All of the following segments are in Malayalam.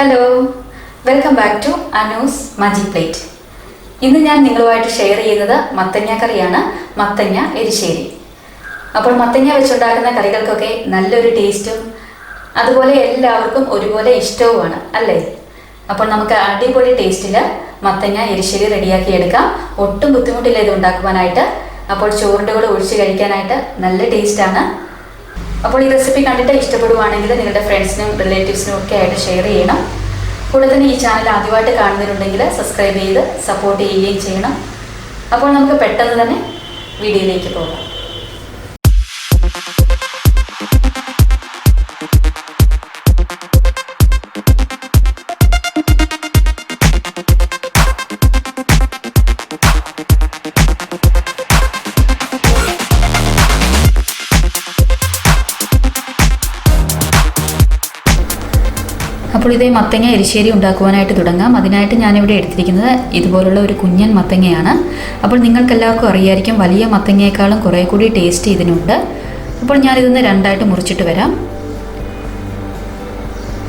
Hello, welcome back to Anu's magic plate. ഇന്ന് ഞാൻ നിങ്ങളുമായിട്ട് ഷെയർ ചെയ്യുന്നത് മത്തങ്ങ കറിയാണ്. മത്തങ്ങ എരിശ്ശേരി. അപ്പോൾ മത്തങ്ങ വെച്ചുണ്ടാക്കുന്ന കറികൾക്കൊക്കെ നല്ലൊരു ടേസ്റ്റും അതുപോലെ എല്ലാവർക്കും ഒരുപോലെ ഇഷ്ടവുമാണ് അല്ലേ? അപ്പോൾ നമുക്ക് അടിപൊളി ടേസ്റ്റിൽ മത്തങ്ങ എരിശ്ശേരി റെഡിയാക്കി എടുക്കാം. ഒട്ടും ബുദ്ധിമുട്ടില്ല ഇത് ഉണ്ടാക്കുവാനായിട്ട്. അപ്പോൾ ചോറിൻ്റെ കൂടെ ഒഴിച്ച് കഴിക്കാനായിട്ട് നല്ല ടേസ്റ്റാണ്. അപ്പോൾ ഈ റെസിപ്പി കണ്ടിട്ട് ഇഷ്ടപ്പെടുവാണെങ്കിൽ നിങ്ങളുടെ ഫ്രണ്ട്സിനും റിലേറ്റീവ്സിനും ഒക്കെ ആയിട്ട് ഷെയർ ചെയ്യണം. കൂടെ തന്നെ ഈ ചാനൽ ആദ്യമായിട്ട് കാണുന്നവരുണ്ടെങ്കിൽ സബ്സ്ക്രൈബ് ചെയ്ത് സപ്പോർട്ട് ചെയ്യുകയും ചെയ്യണം. അപ്പോൾ നമുക്ക് പെട്ടെന്ന് തന്നെ വീഡിയോയിലേക്ക് പോകാം. അപ്പോൾ ഇതേ മത്തങ്ങ എരിശ്ശേരി ഉണ്ടാക്കുവാനായിട്ട് തുടങ്ങാം. അതിനായിട്ട് ഞാനിവിടെ എടുത്തിരിക്കുന്നത് ഇതുപോലുള്ള ഒരു കുഞ്ഞൻ മത്തങ്ങയാണ്. അപ്പോൾ നിങ്ങൾക്കെല്ലാവർക്കും അറിയായിരിക്കും വലിയ മത്തങ്ങയേക്കാളും കുറേ കൂടി ടേസ്റ്റ് ഇതിനുണ്ട്. അപ്പോൾ ഞാനിതൊന്ന് രണ്ടായിട്ട് മുറിച്ചിട്ട് വരാം.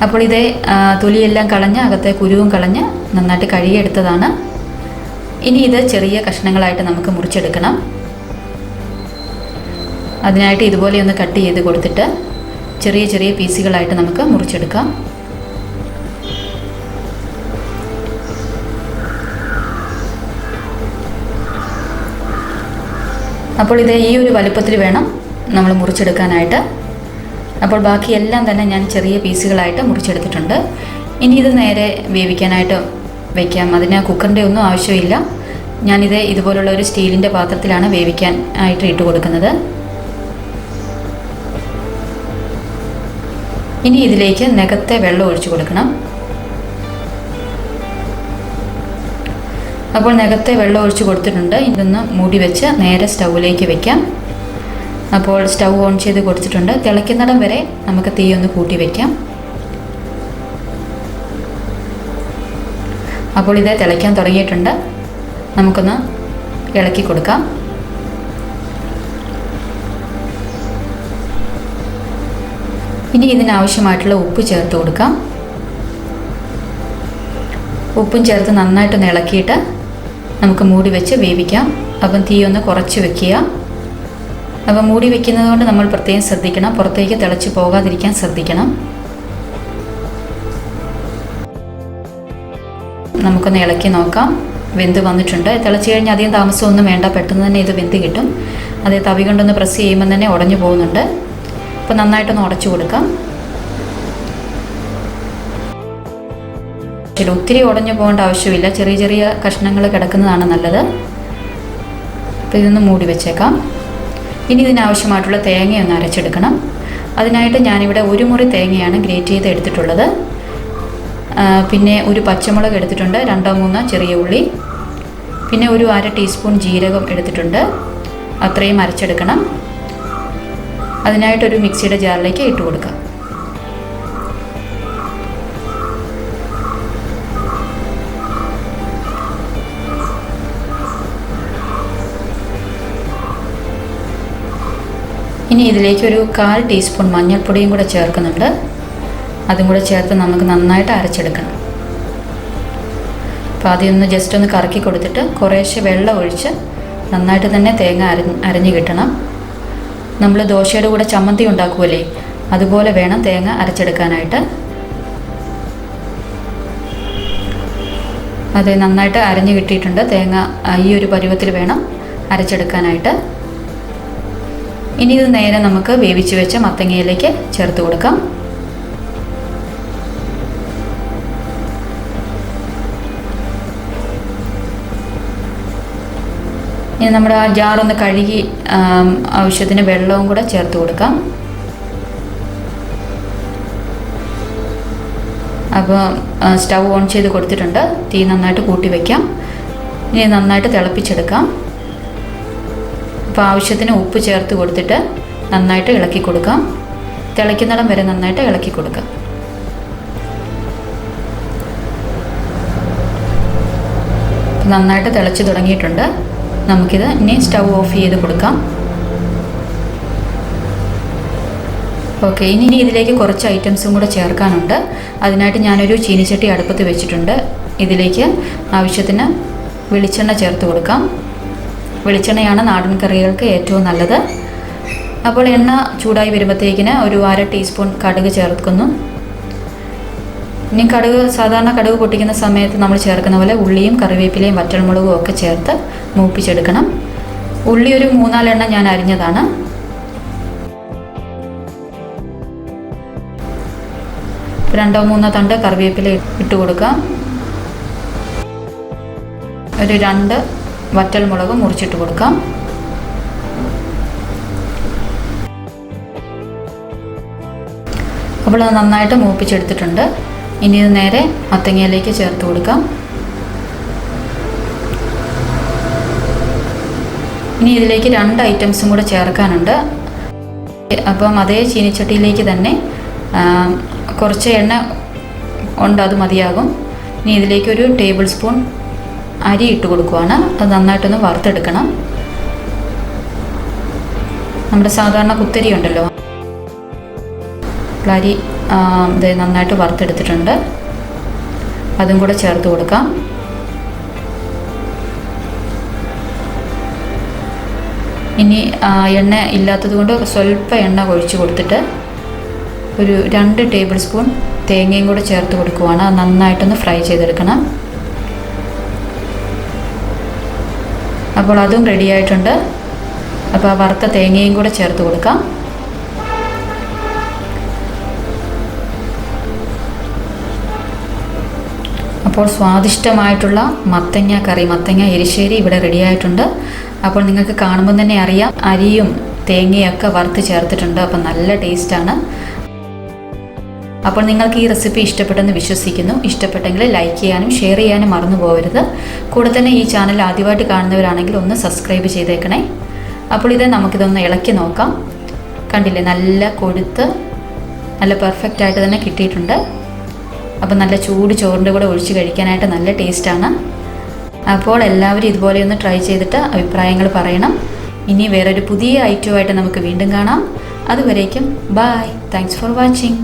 അപ്പോൾ ഇതേ തൊലിയെല്ലാം കളഞ്ഞ് അകത്തെ കുരുവും കളഞ്ഞ് നന്നായിട്ട് കഴുകിയെടുത്തതാണ്. ഇനി ഇത് ചെറിയ കഷ്ണങ്ങളായിട്ട് നമുക്ക് മുറിച്ചെടുക്കണം. അതിനായിട്ട് ഇതുപോലെ ഒന്ന് കട്ട് ചെയ്ത് കൊടുത്തിട്ട് ചെറിയ ചെറിയ പീസുകളായിട്ട് നമുക്ക് മുറിച്ചെടുക്കാം. അപ്പോൾ ഇത് ഈ ഒരു വലുപ്പത്തിൽ വേണം നമ്മൾ മുറിച്ചെടുക്കാനായിട്ട്. അപ്പോൾ ബാക്കിയെല്ലാം തന്നെ ഞാൻ ചെറിയ പീസുകളായിട്ട് മുറിച്ചെടുത്തിട്ടുണ്ട്. ഇനി ഇത് നേരെ വേവിക്കാനായിട്ട് വയ്ക്കാം. അതിന് കുക്കറിൻ്റെ ഒന്നും ആവശ്യമില്ല. ഞാനിത് ഇതുപോലുള്ള ഒരു സ്റ്റീലിൻ്റെ പാത്രത്തിലാണ് വേവിക്കാൻ ആയിട്ട് ഇട്ട് കൊടുക്കുന്നത്. ഇനി ഇതിലേക്ക് നികത്തെ വെള്ളം ഒഴിച്ചു കൊടുക്കണം. അപ്പോൾ നികത്തെ വെള്ളം ഒഴിച്ച് കൊടുത്തിട്ടുണ്ട്. ഇതൊന്ന് മൂടി വെച്ച് നേരെ സ്റ്റൗവിലേക്ക് വെക്കാം. അപ്പോൾ സ്റ്റൗ ഓൺ ചെയ്ത് കൊടുത്തിട്ടുണ്ട്. തിളയ്ക്കുന്നിടം വരെ നമുക്ക് തീ ഒന്ന് കൂട്ടി വയ്ക്കാം. അപ്പോൾ ഇത് തിളയ്ക്കാൻ തുടങ്ങിയിട്ടുണ്ട്. നമുക്കൊന്ന് ഇളക്കി കൊടുക്കാം. ഇനി ഇതിനാവശ്യമായിട്ടുള്ള ഉപ്പ് ചേർത്ത് കൊടുക്കാം. ഉപ്പും ചേർത്ത് നന്നായിട്ടൊന്ന് ഇളക്കിയിട്ട് നമുക്ക് മൂടി വെച്ച് വേവിക്കാം. അപ്പം തീ ഒന്ന് കുറച്ച് വെക്കുക. അപ്പം മൂടി വെക്കുന്നത് കൊണ്ട് നമ്മൾ പ്രത്യേകം ശ്രദ്ധിക്കണം. പുറത്തേക്ക് തിളച്ച് പോകാതിരിക്കാൻ ശ്രദ്ധിക്കണം. നമുക്കൊന്ന് ഇളക്കി നോക്കാം. വെന്ത് വന്നിട്ടുണ്ട്. തിളച്ച് കഴിഞ്ഞാൽ അധികം താമസമൊന്നും വേണ്ട. പെട്ടെന്ന് തന്നെ ഇത് വെന്ത് കിട്ടും. അതേ തവി കൊണ്ടൊന്ന് പ്രസ് ചെയ്യുമ്പോൾ തന്നെ ഉടഞ്ഞു പോകുന്നുണ്ട്. അപ്പോൾ നന്നായിട്ടൊന്ന് ഉടച്ചു കൊടുക്കാം. ഒത്തിരി ഉടഞ്ഞു പോകേണ്ട ആവശ്യമില്ല. ചെറിയ ചെറിയ കഷ്ണങ്ങൾ കിടക്കുന്നതാണ് നല്ലത്. അപ്പോൾ ഇതൊന്ന് മൂടി വെച്ചേക്കാം. ഇനി ഇതിനാവശ്യമായിട്ടുള്ള തേങ്ങയൊന്ന് അരച്ചെടുക്കണം. അതിനായിട്ട് ഞാനിവിടെ ഒരു മുറി തേങ്ങയാണ് ഗ്രേറ്റ് ചെയ്ത് എടുത്തിട്ടുള്ളത്. പിന്നെ ഒരു പച്ചമുളക് എടുത്തിട്ടുണ്ട്, 2-3 ചെറിയ ഉള്ളി, പിന്നെ ഒരു 1/2 ടീസ്പൂൺ ജീരകം എടുത്തിട്ടുണ്ട്. അത്രയും അരച്ചെടുക്കണം. അതിനായിട്ടൊരു മിക്സിയുടെ ജാറിലേക്ക് ഇട്ട് കൊടുക്കാം. ഇനി ഇതിലേക്ക് ഒരു 1/4 ടീസ്പൂൺ മഞ്ഞൾപ്പൊടിയും കൂടെ ചേർക്കുന്നുണ്ട്. അതും കൂടെ ചേർത്ത് നമുക്ക് നന്നായിട്ട് അരച്ചെടുക്കണം. അപ്പോൾ ആദ്യം ഒന്ന് ജസ്റ്റ് ഒന്ന് കറക്കി കൊടുത്തിട്ട് കുറേശ്ശെ വെള്ളം ഒഴിച്ച് നന്നായിട്ട് തന്നെ തേങ്ങ അരഞ്ഞ് കിട്ടണം. നമ്മൾ ദോശയുടെ കൂടെ ചമ്മന്തി ഉണ്ടാക്കുമല്ലേ, അതുപോലെ വേണം തേങ്ങ അരച്ചെടുക്കാനായിട്ട്. അത് നന്നായിട്ട് അരഞ്ഞ് കിട്ടിയിട്ടുണ്ട്. തേങ്ങ ഈ ഒരു പരുവത്തിൽ വേണം അരച്ചെടുക്കാനായിട്ട്. ഇനി ഇത് നേരെ നമുക്ക് വേവിച്ച് വെച്ച മത്തങ്ങയിലേക്ക് ചേർത്ത് കൊടുക്കാം. ഇനി നമ്മുടെ ആ ജാറൊന്ന് കഴുകി ആവശ്യത്തിന് വെള്ളവും കൂടെ ചേർത്ത് കൊടുക്കാം. അപ്പോൾ സ്റ്റൗ ഓൺ ചെയ്ത് കൊടുത്തിട്ടുണ്ട്. തീ നന്നായിട്ട് കൂട്ടി വയ്ക്കാം. ഇനി നന്നായിട്ട് തിളപ്പിച്ചെടുക്കാം. അപ്പോൾ ആവശ്യത്തിന് ഉപ്പ് ചേർത്ത് കൊടുത്തിട്ട് നന്നായിട്ട് ഇളക്കി കൊടുക്കാം. തിളയ്ക്കുന്നിടം വരെ നന്നായിട്ട് ഇളക്കി കൊടുക്കാം. നന്നായിട്ട് തിളച്ച് തുടങ്ങിയിട്ടുണ്ട്. നമുക്കിത് ഇനി സ്റ്റൗ ഓഫ് ചെയ്ത് കൊടുക്കാം. ഓക്കെ, ഇനി ഇതിലേക്ക് കുറച്ച് ഐറ്റംസും കൂടെ ചേർക്കാനുണ്ട്. അതിനായിട്ട് ഞാനൊരു ചീനിച്ചട്ടി അടുപ്പത്ത് വെച്ചിട്ടുണ്ട്. ഇതിലേക്ക് ആവശ്യത്തിന് വെളിച്ചെണ്ണ ചേർത്ത് കൊടുക്കാം. വെളിച്ചെണ്ണയാണ് നാടൻ കറികൾക്ക് ഏറ്റവും നല്ലത്. അപ്പോൾ എണ്ണ ചൂടായി വരുമ്പോഴത്തേക്കിന് ഒരു 1/2 ടീസ്പൂൺ കടുക് ചേർക്കുന്നു. ഇനി സാധാരണ കടുക് പൊട്ടിക്കുന്ന സമയത്ത് നമ്മൾ ചേർക്കുന്ന പോലെ ഉള്ളിയും കറിവേപ്പിലയും വറ്റൽമുളകും ഒക്കെ ചേർത്ത് മൂപ്പിച്ചെടുക്കണം. ഉള്ളി ഒരു 3-4 എണ്ണം ഞാൻ അരിഞ്ഞതാണ്. രണ്ടോ മൂന്നോ തണ്ട് കറിവേപ്പില ഇട്ട് കൊടുക്കാം. ഒരു 2 വറ്റൽമുളക് മുറിച്ചിട്ട് കൊടുക്കാം. അപ്പോൾ അത് നന്നായിട്ട് മൂപ്പിച്ചെടുത്തിട്ടുണ്ട്. ഇനി ഇത് നേരെ മത്തങ്ങയിലേക്ക് ചേർത്ത് കൊടുക്കാം. ഇനി ഇതിലേക്ക് 2 ഐറ്റംസും കൂടെ ചേർക്കാനുണ്ട്. അപ്പം അതേ ചീനിച്ചട്ടിയിലേക്ക് തന്നെ കുറച്ച് എണ്ണ ഉണ്ട്, അത് മതിയാകും. ഇനി ഇതിലേക്ക് ഒരു ടേബിൾ സ്പൂൺ അരി ഇട്ട് കൊടുക്കുവാണ്. അത് നന്നായിട്ടൊന്ന് വറുത്തെടുക്കണം. നമ്മുടെ സാധാരണ കുത്തരി ഉണ്ടല്ലോ, അരി ഇത് നന്നായിട്ട് വറുത്തെടുത്തിട്ടുണ്ട്. അതും കൂടെ ചേർത്ത് കൊടുക്കാം. ഇനി എണ്ണ ഇല്ലാത്തത് കൊണ്ട് സ്വല്പം എണ്ണ ഒഴിച്ച് കൊടുത്തിട്ട് ഒരു 2 ടേബിൾ സ്പൂൺ തേങ്ങയും കൂടെ ചേർത്ത് കൊടുക്കുവാണ്. അത് നന്നായിട്ടൊന്ന് ഫ്രൈ ചെയ്തെടുക്കണം. അപ്പോൾ അതും റെഡി ആയിട്ടുണ്ട്. അപ്പോൾ ആ വറുത്ത തേങ്ങയും കൂടെ ചേർത്ത് കൊടുക്കാം. അപ്പോൾ സ്വാദിഷ്ടമായിട്ടുള്ള മത്തങ്ങ കറി, മത്തങ്ങ എരിശ്ശേരി ഇവിടെ റെഡിയായിട്ടുണ്ട്. അപ്പോൾ നിങ്ങൾക്ക് കാണുമ്പോൾ തന്നെ അറിയാം, അരിയും തേങ്ങയൊക്കെ വറുത്ത് ചേർത്തിട്ടുണ്ട്. അപ്പോൾ നല്ല ടേസ്റ്റാണ്. അപ്പോൾ നിങ്ങൾക്ക് ഈ റെസിപ്പി ഇഷ്ടപ്പെട്ടെന്ന് വിശ്വസിക്കുന്നു. ഇഷ്ടപ്പെട്ടെങ്കിൽ ലൈക്ക് ചെയ്യാനും ഷെയർ ചെയ്യാനും മറന്നു പോകരുത്. കൂടെ തന്നെ ഈ ചാനൽ ആദ്യമായിട്ട് കാണുന്നവരാണെങ്കിൽ ഒന്ന് സബ്സ്ക്രൈബ് ചെയ്തേക്കണേ. അപ്പോൾ നമുക്കിതൊന്ന് ഇളക്കി നോക്കാം. കണ്ടില്ലേ, നല്ല കൊഴുത്ത് നല്ല പെർഫെക്റ്റ് ആയിട്ട് തന്നെ കിട്ടിയിട്ടുണ്ട്. അപ്പോൾ നല്ല ചൂട് ചോറിൻ്റെ കൂടെ ഒഴിച്ച് കഴിക്കാനായിട്ട് നല്ല ടേസ്റ്റാണ്. അപ്പോൾ എല്ലാവരും ഇതുപോലെ ഒന്ന് ട്രൈ ചെയ്തിട്ട് അഭിപ്രായങ്ങൾ പറയണം. ഇനി വേറൊരു പുതിയ ഐറ്റമായിട്ട് നമുക്ക് വീണ്ടും കാണാം. അതുവരേക്കും ബൈ. Thanks for watching.